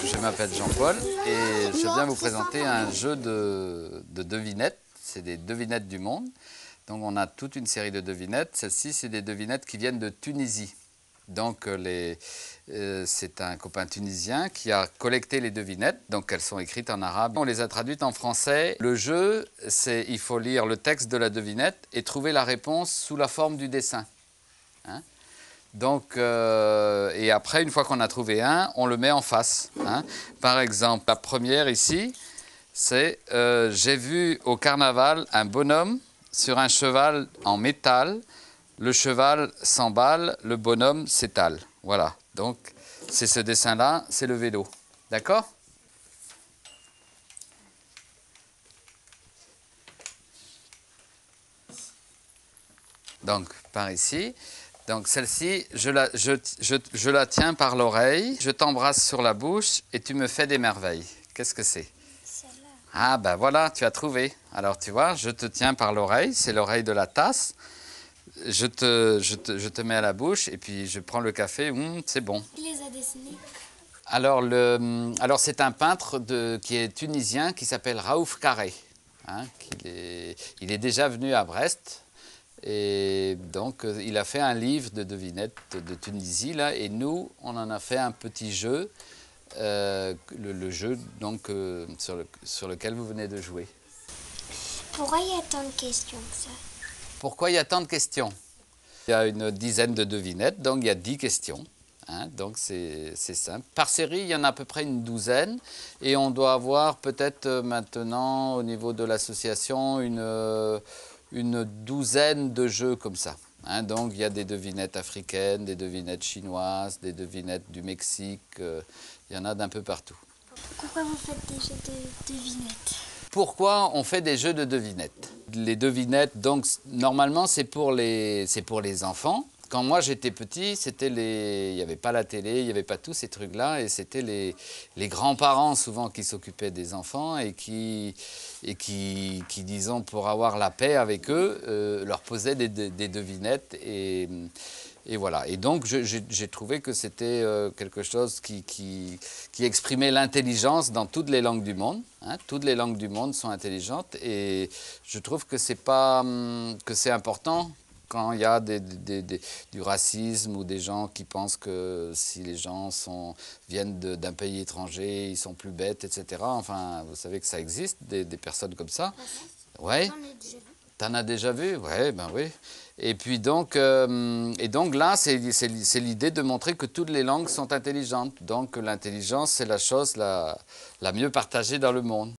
Je m'appelle Jean-Paul et je viens vous présenter un jeu de devinettes. C'est des devinettes du monde. Donc on a toute une série de devinettes. Celles-ci, c'est des devinettes qui viennent de Tunisie. Donc c'est un copain tunisien qui a collecté les devinettes. Donc elles sont écrites en arabe. On les a traduites en français. Le jeu, c'est il faut lire le texte de la devinette et trouver la réponse sous la forme du dessin. Hein? Donc, et après, une fois qu'on a trouvé un, on le met en face. Hein. Par exemple, la première ici, c'est j'ai vu au carnaval un bonhomme sur un cheval en métal. Le cheval s'emballe, le bonhomme s'étale. Voilà, donc c'est ce dessin-là, c'est le vélo. D'accord ? Donc, par ici. Donc celle-ci, je la tiens par l'oreille, je t'embrasse sur la bouche et tu me fais des merveilles. Qu'est-ce que c'est? Celle-là. Ah ben voilà, tu as trouvé. Alors tu vois, je te tiens par l'oreille, c'est l'oreille de la tasse. Je te mets à la bouche et puis je prends le café, c'est bon. Il les a dessinés. Alors c'est un peintre qui est tunisien qui s'appelle Raouf Carré. Hein, il est déjà venu à Brest. Et donc, il a fait un livre de devinettes de Tunisie, là, et nous, on en a fait un petit jeu, le jeu donc, sur lequel vous venez de jouer. Pourquoi il y a tant de questions que ça? Pourquoi il y a tant de questions? Il y a une dizaine de devinettes, donc il y a 10 questions. Hein, donc c'est simple. Par série, il y en a à peu près une douzaine, et on doit avoir peut-être maintenant, au niveau de l'association, une douzaine de jeux comme ça. Hein, donc il y a des devinettes africaines, des devinettes chinoises, des devinettes du Mexique, il y en a d'un peu partout. Pourquoi vous faites des jeux de devinettes? Pourquoi on fait des jeux de devinettes? Les devinettes, donc normalement c'est pour les enfants. Quand moi j'étais petit, il n'y avait pas la télé, il n'y avait pas tous ces trucs-là, et c'était les grands-parents souvent qui s'occupaient des enfants et qui, disons, pour avoir la paix avec eux, leur posaient des devinettes et voilà. Et donc j'ai trouvé que c'était quelque chose qui exprimait l'intelligence dans toutes les langues du monde. Hein. Toutes les langues du monde sont intelligentes et je trouve que c'est important. Quand il y a du racisme ou des gens qui pensent que si les gens viennent d'un pays étranger, ils sont plus bêtes, etc. Enfin, vous savez que ça existe, des personnes comme ça. Ouais. T'en as déjà vu? Ouais, ben oui. Et puis donc là, c'est l'idée de montrer que toutes les langues sont intelligentes. Donc l'intelligence, c'est la chose la mieux partagée dans le monde.